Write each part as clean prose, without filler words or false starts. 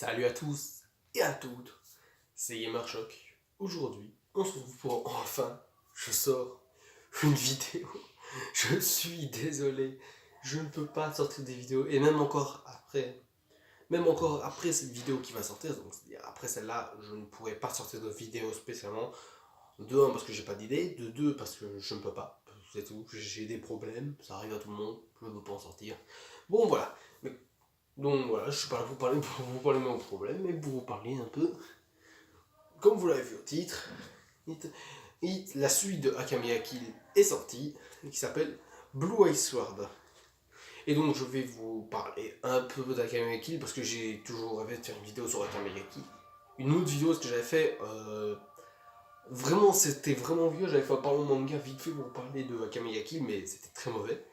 Salut à tous et à toutes, c'est Gamershock. Aujourd'hui, on se retrouve pour je sors une vidéo. Je suis désolé, je ne peux pas sortir des vidéos et même encore après cette vidéo qui va sortir, donc c'est-à-dire après celle-là, je ne pourrai pas sortir de vidéo spécialement. De un parce que j'ai pas d'idée, de deux parce que je ne peux pas, c'est tout. J'ai des problèmes, ça arrive à tout le monde, je ne peux pas en sortir. Bon voilà. Donc voilà, je suis pas là pour vous parler de mon problème, mais pour vous parler un peu, comme vous l'avez vu au titre, la suite de Akame ga Kill est sortie, qui s'appelle Blue Eye Sword. Et donc je vais vous parler un peu d'Akame ga Kill, parce que j'ai toujours rêvé de faire une vidéo sur Akame ga Kill. Une autre vidéo, ce que j'avais fait, vraiment, c'était vraiment vieux, j'avais fait un parlant manga vite fait pour parler de Akame ga Kill, mais c'était très mauvais.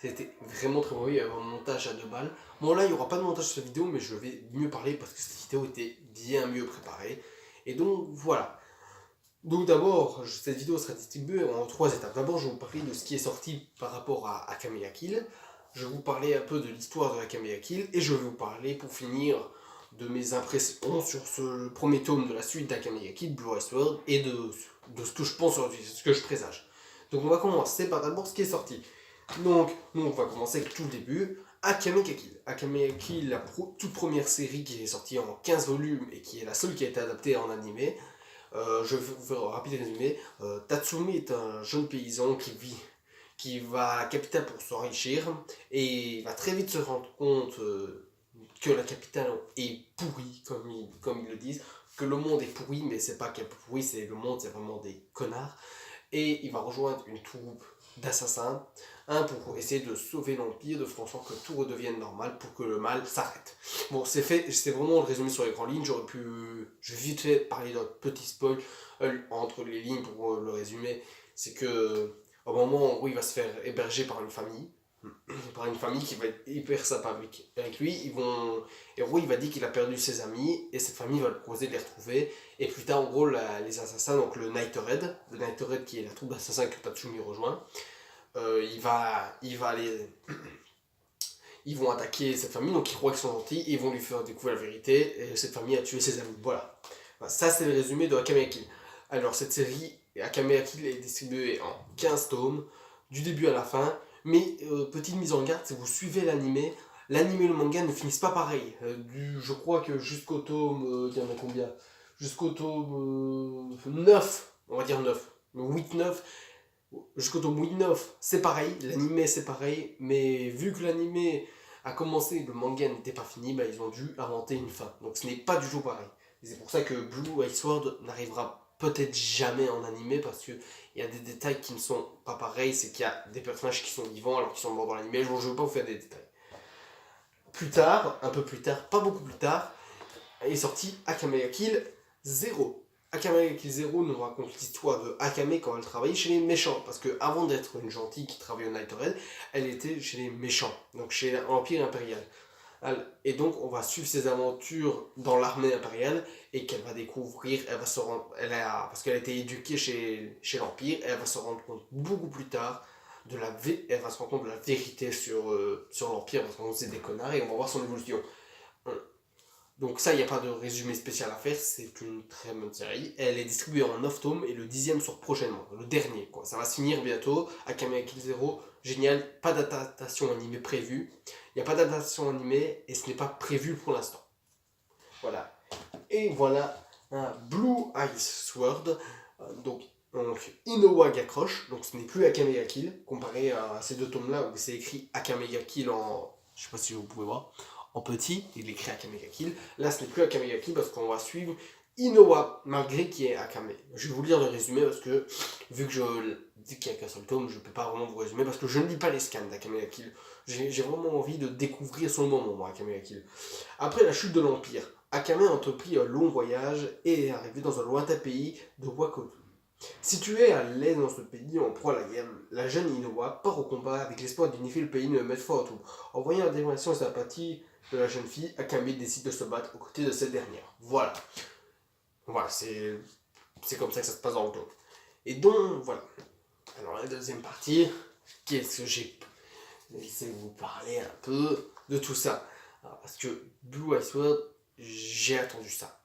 C'était vraiment très mauvais, il y avait un montage à 2 balles. Bon là, il n'y aura pas de montage sur cette vidéo, mais je vais mieux parler parce que cette vidéo était bien mieux préparée. Et donc voilà. Donc d'abord, cette vidéo sera distribuée en 3 étapes. D'abord, je vais vous parler de ce qui est sorti par rapport à Akame ga Kill. Je vais vous parler un peu de l'histoire de Akame ga Kill. Et je vais vous parler, pour finir, de mes impressions sur ce premier tome de la suite d'Akame ga Kill, Blue Eye Sword, et de ce que je pense aujourd'hui, ce que je présage. Donc on va commencer par d'abord ce qui est sorti. Donc, on va commencer avec tout le début. Akame ga Kill. Akame ga Kill, la toute première série qui est sortie en 15 volumes et qui est la seule qui a été adaptée en animé. Je vais vous faire un rapide résumé. Tatsumi est un jeune paysan qui va à la capitale pour s'enrichir et il va très vite se rendre compte que la capitale est pourrie, comme ils le disent, que le monde est pourri, mais c'est pas qu'elle est pourri, c'est le monde, c'est vraiment des connards. Et il va rejoindre une troupe d'assassins, pour essayer de sauver l'Empire, de faire en sorte que tout redevienne normal, pour que le mal s'arrête. Bon, c'est fait, c'est vraiment le résumé sur les grandes lignes, je vais vite fait parler d'un petit spoil entre les lignes pour le résumer, c'est que au moment où il va se faire héberger par une famille qui va être hyper sympa avec lui, et en gros il va dire qu'il a perdu ses amis, et cette famille va le proposer de les retrouver, et plus tard en gros les assassins, donc le Night Red qui est la troupe d'assassins que Tatsumi rejoint, ils vont attaquer cette famille, donc ils croient qu'ils sont gentils, et ils vont lui faire découvrir la vérité, et cette famille a tué ses amis, voilà. Ça c'est le résumé de Akame ga Kill. Alors cette série, Akame ga Kill, est distribuée en 15 tomes, du début à la fin, mais petite mise en garde, si vous suivez l'animé, l'animé et le manga ne finissent pas pareil. Je crois que jusqu'au tome, il y en a combien? Jusqu'au tome 9, on va dire 9, 8-9, jusqu'au tome 8-9, c'est pareil, l'animé c'est pareil, mais vu que l'animé a commencé et le manga n'était pas fini, bah, ils ont dû inventer une fin. Donc ce n'est pas du tout pareil. Et c'est pour ça que Blue Eye Sword n'arrivera peut-être jamais en animé, parce qu'il y a des détails qui ne sont pas pareils, c'est qu'il y a des personnages qui sont vivants alors qu'ils sont morts dans l'animé. Je ne veux pas vous faire des détails. Plus tard, un peu plus tard, pas beaucoup plus tard, est sorti Akame ga Kill 0. Akame ga Kill 0 nous raconte l'histoire de Akame quand elle travaillait chez les méchants. Parce que avant d'être une gentille qui travaillait au Night Red, elle était chez les méchants, donc chez l'Empire impérial. Et donc on va suivre ses aventures dans l'armée impériale, et qu'elle va découvrir, elle va se rendre, parce qu'elle a été éduquée chez l'Empire, elle va se rendre compte beaucoup plus tard elle va se rendre compte de la vérité sur l'Empire, parce qu'on c'est des connards, et on va voir son évolution. Donc ça, il n'y a pas de résumé spécial à faire, c'est une très bonne série. Elle est distribuée en 9 tomes, et le 10e sort prochainement, le dernier, quoi. Ça va se finir bientôt. Akame ga Kill 0, génial, pas d'adaptation animée prévue. Il n'y a pas d'adaptation animée, et ce n'est pas prévu pour l'instant. Voilà. Et voilà un Blue Eye Sword, donc Inoue Gakroche, donc ce n'est plus Akame ga Kill, comparé à ces 2 tomes-là où c'est écrit Akame ga Kill en... Je sais pas si vous pouvez voir, en petit, il écrit Akame ga Kill. Là, ce n'est plus Akame ga Kill parce qu'on va suivre Inoue, malgré qu'il y ait Akame. Je vais vous lire le résumé parce que, vu que je dis qu'il n'y a qu'un seul tome, je ne peux pas vraiment vous résumer parce que je ne lis pas les scans d'Akame ga Kill. J'ai vraiment envie de découvrir son moment, moi, Akame ga Kill. Après la chute de l'Empire, Akame a entrepris un long voyage et est arrivé dans un lointain pays de Wakoto. Situé à l'est dans ce pays en proie à la guerre, la jeune Inoue part au combat avec l'espoir d'unifier le pays et de mettre fin à tout. En voyant la détermination et sa sympathie de la jeune fille, Akame décide de se battre aux côtés de cette dernière. Voilà. Voilà, c'est comme ça que ça se passe dans le tome. Et donc, voilà. Alors la deuxième partie, qu'est-ce que j'ai... Laissez-vous parler un peu de tout ça. Alors, parce que Blue Eye Sword, j'ai attendu ça.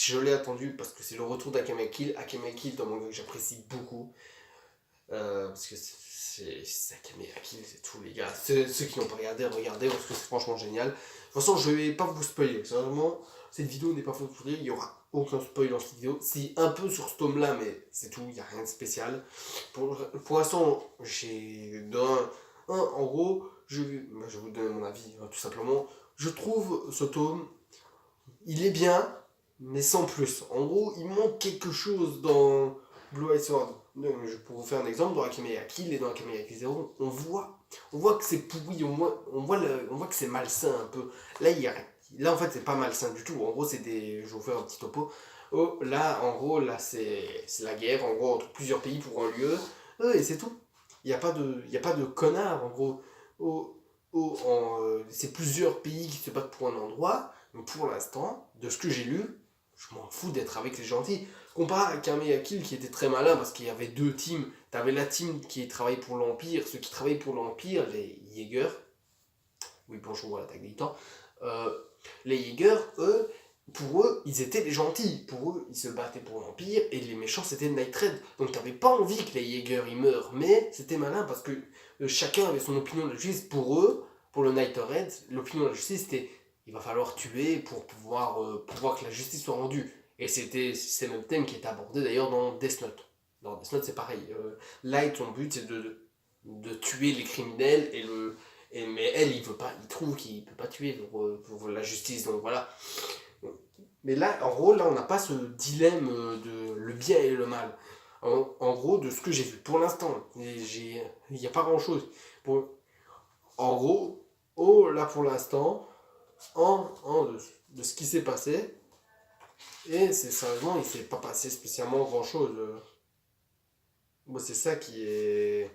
Je l'ai attendu parce que c'est le retour d'Akame Kill. Akame Kill est un manga que j'apprécie beaucoup. Parce que c'est Akame Kill, c'est tout les gars. Ceux qui n'ont pas regardé, regardez parce que c'est franchement génial. De toute façon, je vais pas vous spoiler. Vraiment, cette vidéo n'est pas faute pour dire. Il y aura aucun spoil dans cette vidéo. Si un peu sur ce tome là, mais c'est tout, il n'y a rien de spécial. Pour l'instant, j'ai en gros, je vais vous donner mon avis, tout simplement. Je trouve ce tome, il est bien, mais sans plus. En gros, il manque quelque chose dans Blue Eye Sword. Pour vous faire un exemple, dans Akame Kill et dans Akame Kill Zero, on voit que c'est pourri, on voit que c'est malsain un peu. Là, là en fait, c'est pas malsain du tout. En gros, c'est des. Je vais vous faire un petit topo. Oh, là, en gros, là, c'est la guerre, en gros, entre plusieurs pays pour un lieu. Et c'est tout. Il y a pas de connard, en gros. Oh, c'est plusieurs pays qui se battent pour un endroit. Mais pour l'instant, de ce que j'ai lu, je m'en fous d'être avec les gentils. Comparé à Kamea Kill qui était très malin parce qu'il y avait deux teams. T'avais la team qui travaillait pour l'Empire, ceux qui travaillaient pour l'Empire, les Jaegers. Oui, bonjour à l'attaque des titans. Les Jaegers, eux, pour eux, ils étaient les gentils. Pour eux, ils se battaient pour l'Empire et les méchants, c'était Night Red. Donc t'avais pas envie que les Jaegers ils meurent, mais c'était malin parce que chacun avait son opinion de la justice. Pour eux, pour le Night Red, l'opinion de la justice c'était il va falloir tuer pour pouvoir que la justice soit rendue. Et c'est le même thème qui est abordé d'ailleurs dans Death Note. Dans Death Note, c'est pareil. Light, son but, c'est de tuer les criminels mais elle, il veut pas, il trouve qu'il peut pas tuer pour la justice, donc voilà. Mais là, en gros, là, on n'a pas ce dilemme de le bien et le mal. En gros, de ce que j'ai vu pour l'instant, il n'y a pas grand chose. En gros, là pour l'instant, de ce qui s'est passé, et c'est sérieusement, il s'est pas passé spécialement grand chose. Bon, c'est ça qui est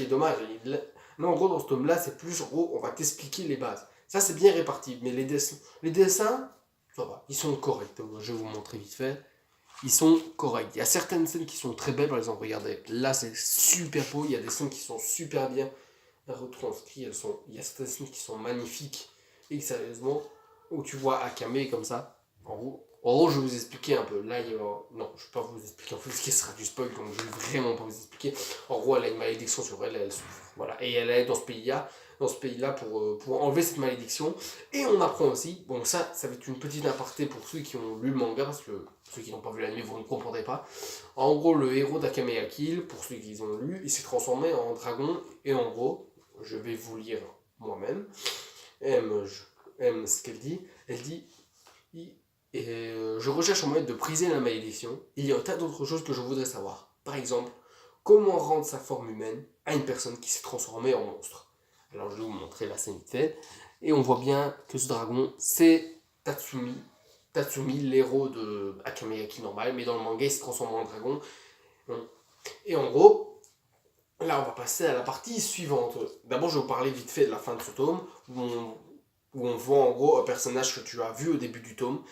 dommage. Là, en gros, dans ce tome-là, c'est plus, en gros, on va t'expliquer les bases. Ça, c'est bien réparti, mais les dessins, ça va, ils sont corrects. Je vais vous montrer vite fait. Ils sont corrects. Il y a certaines scènes qui sont très belles, par exemple, regardez, là, c'est super beau. Il y a des scènes qui sont super bien retranscrites. Il y a certaines scènes qui sont magnifiques. Et sérieusement, où tu vois Akame comme ça, en gros, je vais vous expliquer un peu. Là, non, je ne vais pas vous expliquer en fait ce qui sera du spoil, donc je vais vraiment pas vous expliquer. En gros, elle a une malédiction sur elle, elle souffre. Voilà. Et elle est dans ce pays-là pour enlever cette malédiction. Et on apprend aussi, bon, ça va être une petite aparté pour ceux qui ont lu le manga, parce que ceux qui n'ont pas vu l'anime, vous ne comprendrez pas. En gros, le héros d'Akame Kill, pour ceux qui ont lu, il s'est transformé en dragon. Et en gros, je vais vous lire moi-même. Ce qu'elle dit. Elle dit je recherche un moyen de briser la malédiction. Il y a un tas d'autres choses que je voudrais savoir. Par exemple, comment rendre sa forme humaine à une personne qui s'est transformée en monstre. Alors je vais vous montrer la scène faite. Et on voit bien que ce dragon, c'est Tatsumi. Tatsumi, l'héros de Akame Kill normal, mais dans le manga, il se transforme en dragon. Et en gros, là, on va passer à la partie suivante. D'abord, je vais vous parler vite fait de la fin de ce tome, où on voit en gros un personnage que tu as vu au début du tome.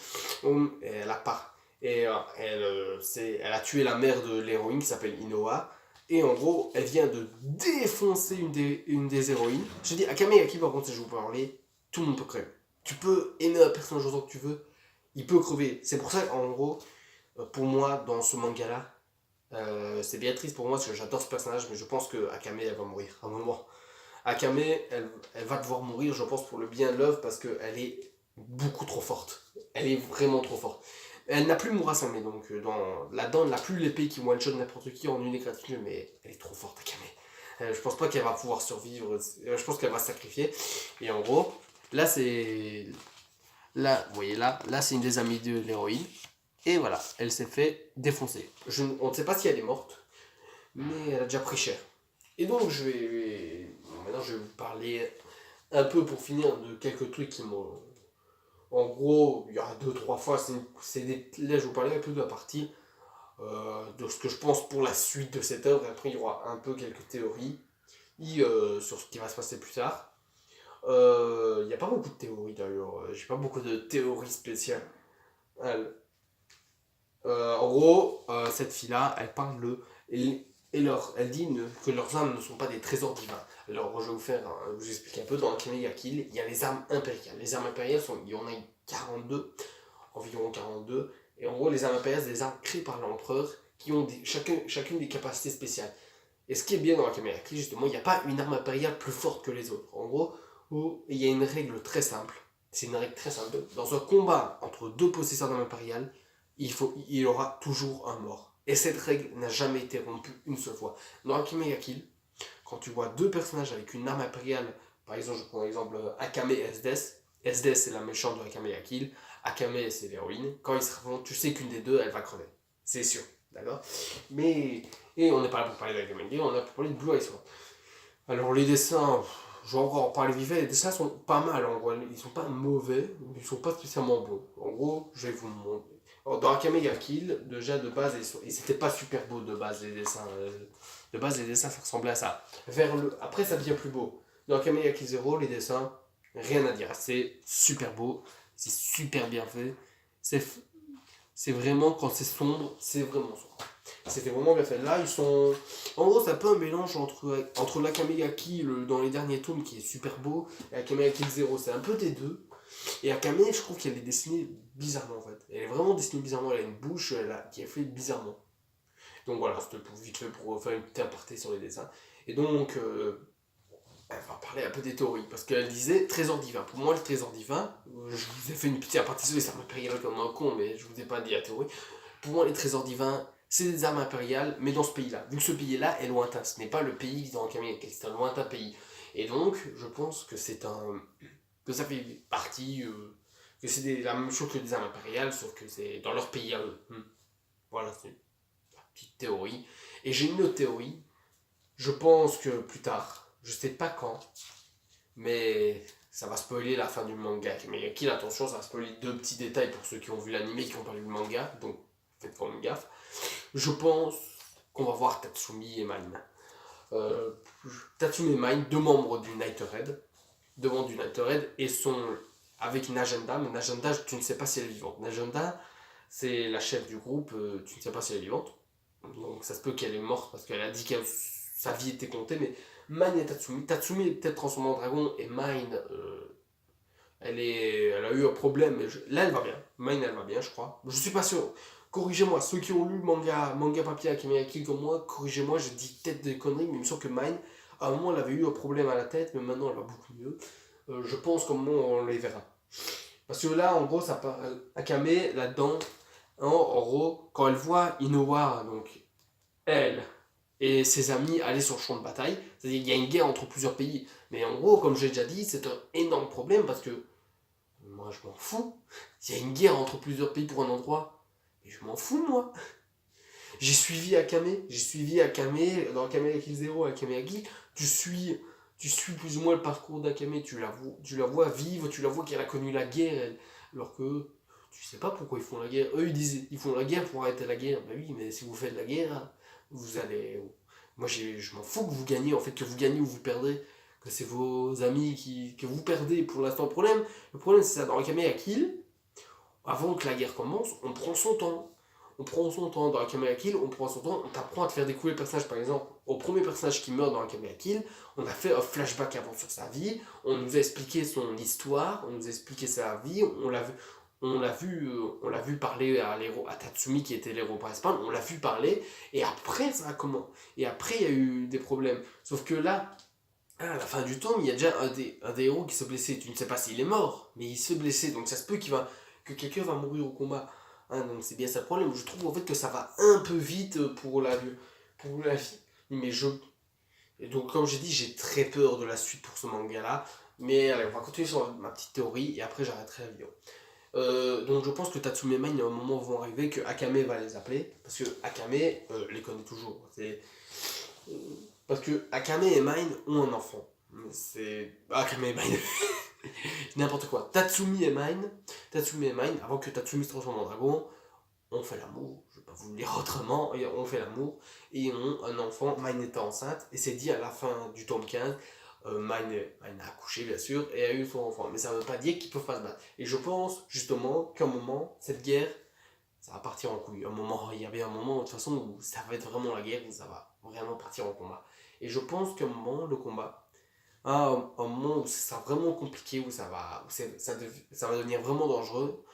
Elle a pas. Et elle a tué la mère de l'héroïne qui s'appelle Inoa. Et en gros, elle vient de défoncer une des héroïnes. Je dis, Akame Kill, par contre, si je vous parler, tout le monde peut crever. Tu peux aimer un personnage autant que tu veux, il peut crever. C'est pour ça qu'en gros, pour moi, dans ce manga-là, c'est bien triste pour moi parce que j'adore ce personnage, mais je pense que Akame, elle va mourir à un moment. Akame, elle va devoir mourir, je pense, pour le bien de l'œuvre parce qu'elle est beaucoup trop forte. Elle est vraiment trop forte. Elle n'a plus Murasame, donc là-dedans, elle n'a plus l'épée qui one-shot n'importe qui en une égratignure, mais elle est trop forte, Akame. Je pense pas qu'elle va pouvoir survivre, je pense qu'elle va se sacrifier. Et en gros, là, c'est. Là, vous voyez là c'est une des amies de l'héroïne. Et voilà, elle s'est fait défoncer. On ne sait pas si elle est morte, mais elle a déjà pris cher. Et donc, maintenant, je vais vous parler un peu pour finir de quelques trucs qui m'ont. En gros, il y a 2-3 fois, là, je vais vous parler un peu de la partie de ce que je pense pour la suite de cette œuvre. Et après, il y aura un peu quelques théories sur ce qui va se passer plus tard. Il n'y a pas beaucoup de théories d'ailleurs. J'ai pas beaucoup de théories spéciales. En gros, cette fille-là, elle parle elle dit que leurs armes ne sont pas des trésors divins. Alors je vais vous explique un peu, dans Akame ga Kill, il y a les armes impériales. Les armes impériales, il y en a 42, environ 42, et en gros les armes impériales, c'est des armes créées par l'empereur qui ont chacune des capacités spéciales. Et ce qui est bien dans Akame ga Kill, justement, il n'y a pas une arme impériale plus forte que les autres. En gros, il y a une règle très simple. C'est une règle très simple. Dans un combat entre deux possesseurs d'armes impériales, il y aura toujours un mort. Et cette règle n'a jamais été rompue une seule fois. Dans Akame ga Kill, quand tu vois deux personnages avec une arme impériale, par exemple, je prends l'exemple Akame et SDS. SDS c'est la méchante de Akame ga Kill, Akame c'est l'héroïne. Quand ils se affrontent, tu sais qu'une des deux, elle va crever. C'est sûr, d'accord. Mais, et on n'est pas là pour parler d'Akame ga Kill, on est là pour parler de Blue Eyes White. Alors les dessins, je vais encore en parler vite fait, les dessins sont pas mal en gros, ils sont pas mauvais, mais ils sont pas spécialement beaux. En gros, je vais vous montrer. Dans Akame ga Kill, déjà de base, et c'était pas super beau de base les dessins. De base, les dessins, ça ressemblait à ça. Après, ça devient plus beau. Dans Akame ga Kill 0, les dessins, rien à dire. C'est super beau, c'est super bien fait. C'est vraiment, quand c'est sombre, c'est vraiment sombre. C'était vraiment bien fait. Là, ils sont. En gros, c'est un peu un mélange entre l'Akame ga Kill dans les derniers tomes qui est super beau et Akame ga Kill 0. C'est un peu des deux. Et Akame, je trouve qu'elle est dessinée bizarrement en fait. Elle est vraiment dessinée bizarrement. Elle a une bouche qui est faite bizarrement. Donc voilà, c'était vite fait pour faire une petite aparté sur les dessins. Et donc, elle va parler un peu des théories. Parce qu'elle disait trésor divin. Pour moi, le trésor divin, je vous ai fait une petite aparté sur les armes impériales comme un con, mais je vous ai pas dit la théorie. Pour moi, les trésors divins, c'est des armes impériales, mais dans ce pays-là. Vu que ce pays-là est lointain, ce n'est pas le pays dans Akame ga Kill, c'est un lointain pays. Et donc, je pense que que ça fait partie, que c'est la même chose que des armes impériales, sauf que c'est dans leur pays à eux. Voilà, c'est une petite théorie. Et j'ai une autre théorie. Je pense que plus tard, je sais pas quand, mais ça va spoiler la fin du manga. Mais Kill, attention, ça va spoiler deux petits détails pour ceux qui ont vu l'anime et qui ont pas lu le manga, donc faites quand même gaffe. Je pense qu'on va voir Tatsumi et Mine. Euh, Tatsumi et Mine, deux membres du Night Red, et sont avec Najenda, mais Najenda, tu ne sais pas si elle est vivante. Najenda, c'est la chef du groupe, tu ne sais pas si elle est vivante. Donc ça se peut qu'elle est morte parce qu'elle a dit que sa vie était comptée, mais Mine et Tatsumi est peut-être transformée en dragon, et Mine, elle a eu un problème, mais là elle va bien. Mine elle va bien, je crois. Je suis pas sûr. Corrigez-moi, ceux qui ont lu manga papier Akame ga Kill comme moi, corrigez-moi, je dis peut-être des conneries, mais il me semble que Mine, à un moment elle avait eu un problème à la tête, mais maintenant elle va beaucoup mieux. Je pense qu'au moment on les verra. Parce que là, en gros, ça part. Akame, là-dedans, en gros, quand elle voit Inoa, donc elle et ses amis aller sur le champ de bataille, c'est-à-dire qu'il y a une guerre entre plusieurs pays. Mais en gros, comme j'ai déjà dit, c'est un énorme problème parce que moi je m'en fous. S'il y a une guerre entre plusieurs pays pour un endroit, mais je m'en fous moi. J'ai suivi Akame dans Akame ga Kill 0, Akame ga Kill. Tu suis plus ou moins le parcours d'Akame, tu la vois vivre, tu la vois qu'elle a connu la guerre, alors que tu sais pas pourquoi ils font la guerre. Eux ils disent ils font la guerre pour arrêter la guerre. Bah oui, mais si vous faites la guerre, vous allez. Moi je m'en fous que vous gagnez, en fait, que vous gagnez ou vous perdez, que c'est vos amis que vous perdez pour l'instant. Le problème c'est ça, dans Akame ga Kill, avant que la guerre commence, on prend son temps. On prend son temps dans Akame ga Kill, on prend son temps, on t'apprend à te faire découvrir le personnage. Par exemple, au premier personnage qui meurt dans Akame ga Kill, on a fait un flashback avant sur sa vie, on nous a expliqué son histoire, on nous a expliqué sa vie, on l'a vu parler à Tatsumi qui était l'héros principal, on l'a vu parler, et après ça a comment. Et après il y a eu des problèmes. Sauf que là, à la fin du tome, il y a déjà un des héros qui se blessait. Tu ne sais pas s'il est mort, mais il se blessait, donc ça se peut que quelqu'un va mourir au combat. Hein, donc c'est bien ça le problème. Je trouve en fait que ça va un peu vite pour la vie. Mais et donc comme j'ai dit, j'ai très peur de la suite pour ce manga là. Mais allez, on va continuer sur ma petite théorie et après j'arrêterai la vidéo. Donc je pense que Tatsumi et Mine, il y a un moment où vont arriver que Akame va les appeler. Parce que Akame les connaît toujours. Parce que Akame et Mine ont un enfant. C'est. Akame et Mine. N'importe quoi. Tatsumi et Mine, avant que Tatsumi se transforme en dragon, ont fait l'amour. Je vais pas vous le dire autrement. On fait l'amour et ont un enfant. Mine était enceinte et c'est dit à la fin du tome 15. Mine a accouché bien sûr et a eu son enfant. Mais ça ne veut pas dire qu'ils peuvent pas se battre. Et je pense justement qu'à un moment, cette guerre, ça va partir en couille. Il y a bien un moment de toute façon où ça va être vraiment la guerre où ça va vraiment partir en combat. Et je pense qu'à un moment, le combat, à un moment où ça sera vraiment compliqué, ça va devenir vraiment dangereux,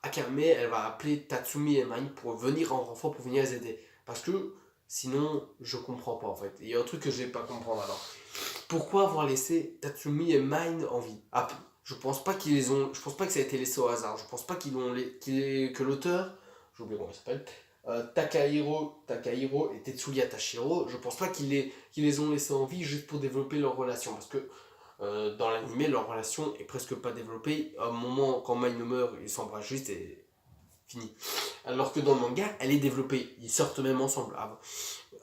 Akame, elle va appeler Tatsumi et Mai pour venir en renfort, pour venir les aider. Parce que sinon, je comprends pas en fait. Il y a un truc que je vais pas comprendre alors. Pourquoi avoir laissé Tatsumi et Mai en vie? Je pense pas qu'ils les ont. Je pense pas que ça a été laissé au hasard. Je pense pas que l'auteur, j'oublie comment il s'appelle, Takahiro et Tetsuya Tashiro, je pense pas qu'ils les ont laissés en vie juste pour développer leur relation. Parce que dans l'animé, leur relation est presque pas développée. À un moment, quand Mai meurt, ils s'embrassent juste et fini. Alors que dans le manga, elle est développée. Ils sortent même ensemble.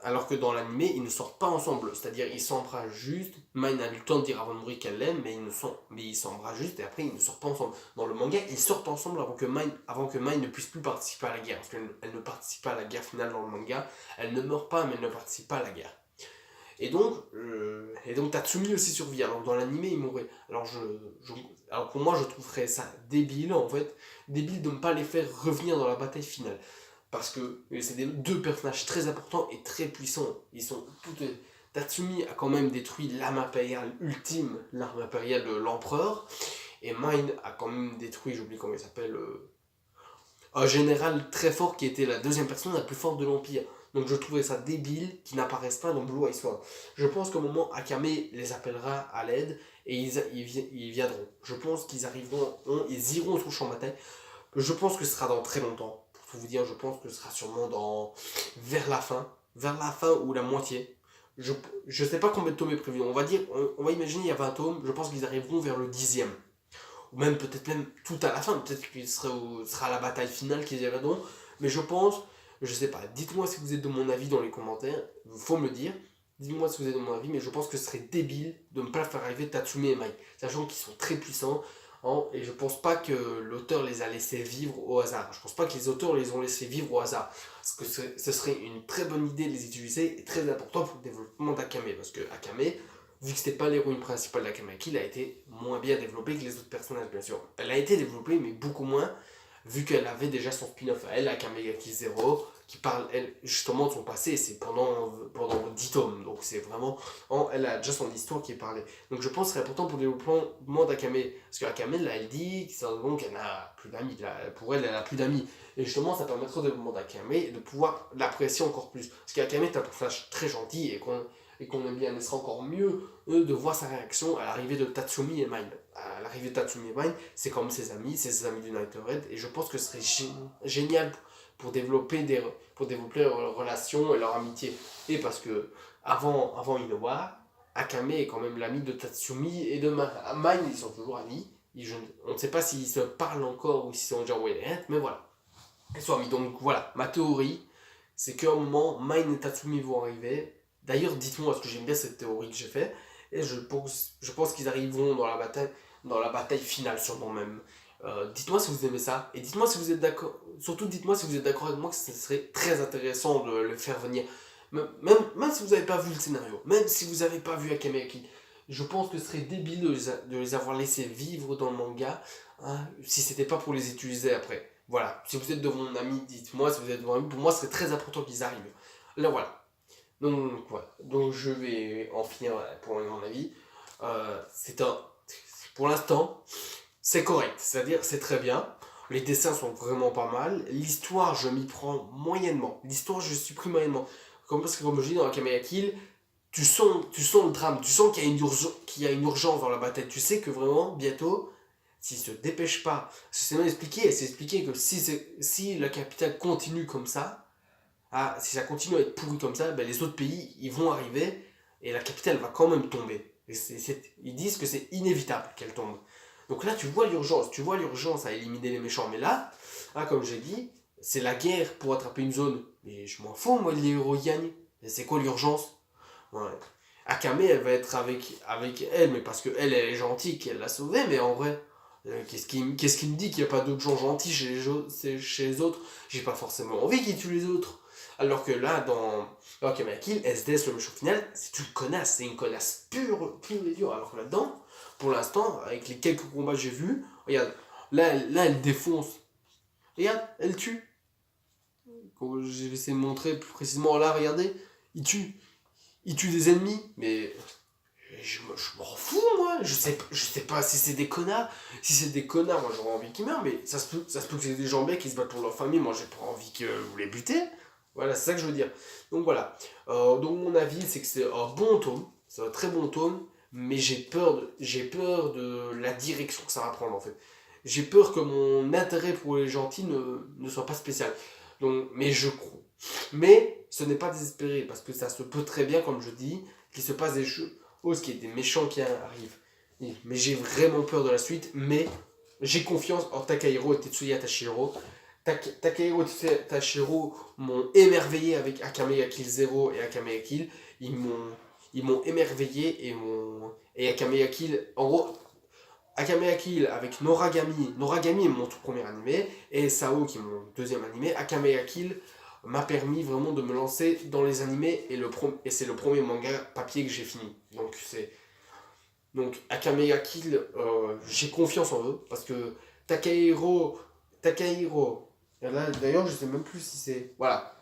Alors que dans l'animé, ils ne sortent pas ensemble. C'est-à-dire, ils s'embrassent juste. Mai n'a eu le temps de dire avant de mourir qu'elle l'aime, mais ils s'embrassent juste et après, ils ne sortent pas ensemble. Dans le manga, ils sortent ensemble avant que Mai ne puisse plus participer à la guerre. Parce qu'elle ne participe pas à la guerre finale dans le manga. Elle ne meurt pas, mais elle ne participe pas à la guerre. Et donc Tatsumi aussi survit. Alors dans l'animé, il mourrait. Alors pour moi, je trouverais ça débile, en fait. Débile de ne pas les faire revenir dans la bataille finale. Parce que c'est deux personnages très importants et très puissants. Tatsumi a quand même détruit l'arme impériale ultime, l'arme impériale de l'empereur. Et Mine a quand même détruit, j'oublie comment il s'appelle, un général très fort qui était la deuxième personne la plus forte de l'Empire. Donc je trouvais ça débile qu'ils n'apparaissent pas dans Blue Eyes One. Je pense qu'au moment Akame les appellera à l'aide et ils viendront. Je pense qu'ils arriveront, ils iront sur le champ de bataille. Je pense que ce sera dans très longtemps. Pour tout vous dire, je pense que ce sera sûrement vers la fin ou la moitié. Je sais pas combien de tomes est prévu. On va imaginer il y a 20 tomes, je pense qu'ils arriveront vers le 10e. Ou même peut-être même tout à la fin, peut-être qu'il sera la bataille finale qu'ils y reviendront. Mais je pense, je sais pas, dites-moi si vous êtes de mon avis dans les commentaires, il faut me le dire. Dites-moi si vous êtes de mon avis, mais je pense que ce serait débile de ne pas faire arriver Tatsumi et Mai, sachant qu'ils sont très puissants. Et je pense pas que l'auteur les a laissés vivre au hasard. Je pense pas que les auteurs les ont laissés vivre au hasard. Parce que ce serait une très bonne idée de les utiliser et très important pour le développement d'Akame. Parce que Akame, vu que c'était pas l'héroïne principale d'Akame Kill, a été moins bien développée que les autres personnages, bien sûr. Elle a été développée, mais beaucoup moins, vu qu'elle avait déjà son spin-off à elle, Akame Kill Zero, qui parle, elle, justement de son passé, c'est pendant 10 tomes, donc c'est vraiment, elle a déjà son histoire qui est parlée. Donc je pense que c'est important pour le développement d'Akame, parce qu'Akame, là, elle dit qu'elle n'a plus d'amis, pour elle, elle n'a plus d'amis. Et justement, ça permettra au développement d'Akame de pouvoir l'apprécier encore plus. Parce qu'Akame est un personnage très gentil et qu'on aime bien, mais ce sera encore mieux de voir sa réaction à l'arrivée de Tatsumi et Mine. À l'arrivée de Tatsumi et Mine, c'est comme ses amis du Night Red, et je pense que ce serait génial pour développer leurs relations et leur amitié. Et parce que avant Inoa, Akame est quand même l'ami de Tatsumi et de Mine, ils sont toujours amis. On ne sait pas s'ils se parlent encore ou s'ils sont déjà envoyés les mais voilà. Ils sont amis. Donc voilà, ma théorie, c'est qu'à un moment, Mine et Tatsumi vont arriver. D'ailleurs, dites-moi, parce que j'aime bien cette théorie que j'ai faite, et je pense qu'ils arriveront dans la bataille finale, sûrement même. Dites-moi si vous aimez ça, et dites-moi si vous êtes d'accord, surtout dites-moi si vous êtes d'accord avec moi que ce serait très intéressant de le faire venir. Même si vous n'avez pas vu le scénario, même si vous n'avez pas vu Akame Aki, je pense que ce serait débile de les avoir laissés vivre dans le manga, hein, si c'était pas pour les utiliser après. Voilà, si vous êtes de mon ami, dites-moi si vous êtes de mon ami, pour moi ce serait très important qu'ils arrivent. Là voilà. Donc je vais en finir pour mon avis. Pour l'instant, c'est correct, c'est-à-dire c'est très bien. Les dessins sont vraiment pas mal. L'histoire, je m'y prends moyennement. L'histoire, je suis pris moyennement. Parce que comme je dis dans Akame Kill, tu sens le drame, tu sens qu'il y a une urgence dans la bataille. Tu sais que vraiment, bientôt, s'il se dépêche pas, c'est même expliqué, c'est expliqué que si la capitale continue comme ça, si ça continue à être pourri comme ça, ben les autres pays, ils vont arriver et la capitale va quand même tomber. Ils disent que c'est inévitable qu'elle tombe. Donc là, tu vois l'urgence à éliminer les méchants. Mais là, comme j'ai dit, c'est la guerre pour attraper une zone. Mais je m'en fous, moi, les héros gagnent. C'est quoi l'urgence? Ouais. Akame, elle va être avec elle, mais parce qu'elle, elle est gentille, qu'elle l'a sauvée, mais en vrai, qu'est-ce qui me dit qu'il n'y a pas d'autres gens gentils chez les autres? J'ai pas forcément envie qu'ils tuent les autres. Alors que là, dans Akame Kill, SDS, le méchant final, c'est une connasse, c'est une connasse pure et dure. Alors que là-dedans, pour l'instant, avec les quelques combats que j'ai vus, regarde, là elle défonce. Regarde, elle tue. Je vais essayer de montrer plus précisément, là, regardez, il tue. il tue des ennemis, mais je m'en fous, moi. Je sais pas si c'est des connards. Si c'est des connards, moi j'aurais envie qu'ils meurent, mais ça se peut que c'est des gens qui se battent pour leur famille, moi j'ai pas envie que vous les butez. Voilà, c'est ça que je veux dire. Donc voilà. Donc mon avis, c'est que c'est un bon tome, c'est un très bon tome, mais j'ai peur de la direction que ça va prendre en fait. J'ai peur que mon intérêt pour les gentils ne soit pas spécial. Donc, mais je crois. Mais ce n'est pas désespéré, parce que ça se peut très bien, comme je dis, qu'il se passe des choses, qu'il y ait des méchants qui arrivent. Mais j'ai vraiment peur de la suite, mais j'ai confiance en Takahiro et Tetsuya Tashiro. Takahiro et Tetsuya Tashiro m'ont émerveillé avec Akame ga Kill 0 et Akame ga Kill. Ils m'ont émerveillé et Akame ga Kill, en gros, Akame ga Kill avec Noragami est mon tout premier animé, et Sao qui est mon deuxième animé. Akame ga Kill m'a permis vraiment de me lancer dans les animés, et c'est le premier manga papier que j'ai fini. Donc Akame ga Kill, j'ai confiance en eux, parce que Takahiro, là d'ailleurs je sais même plus si c'est... Voilà.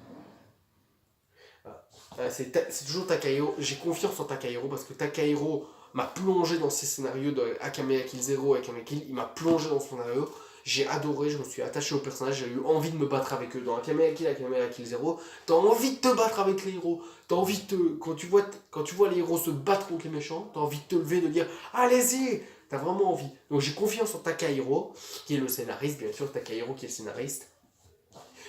C'est toujours Takahiro, j'ai confiance en Takahiro, parce que Takahiro m'a plongé dans ces scénarios de Akame ga Kill 0 et Akame ga Kill, il m'a plongé dans ce scénario, j'ai adoré, je me suis attaché au personnage, j'ai eu envie de me battre avec eux. Dans Akame ga Kill 0, t'as envie de te battre avec les héros, t'as envie de te... Quand tu vois les héros se battre contre les méchants, t'as envie de te lever, de dire « Allez-y !» T'as vraiment envie. Donc j'ai confiance en Takahiro, qui est le scénariste, bien sûr, Takahiro qui est le scénariste.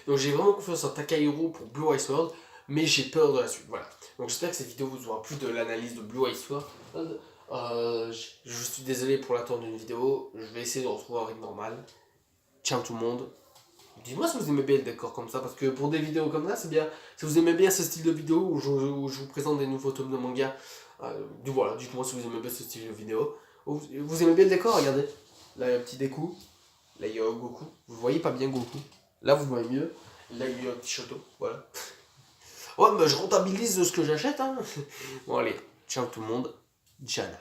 Donc j'ai vraiment confiance en Takahiro pour Blue Eye Sword, mais j'ai peur de la suite, voilà. Donc j'espère que cette vidéo vous aura plu de l'analyse de Blue Eye Sword. Je suis désolé pour l'attente d'une vidéo, je vais essayer de retrouver un rythme normal. Ciao tout le monde. Dites-moi si vous aimez bien le décor comme ça, parce que pour des vidéos comme ça, c'est bien. Si vous aimez bien ce style de vidéo où je vous présente des nouveaux tomes de manga, voilà, dites-moi si vous aimez bien ce style de vidéo. Vous aimez bien le décor, regardez. Là, il y a un petit Deku. Là, il y a un Goku. Vous voyez pas bien Goku. Là, vous voyez mieux. Là, il y a un petit château. Voilà. Ouais, mais je rentabilise ce que j'achète. Hein. Bon, allez. Ciao tout le monde. Jana.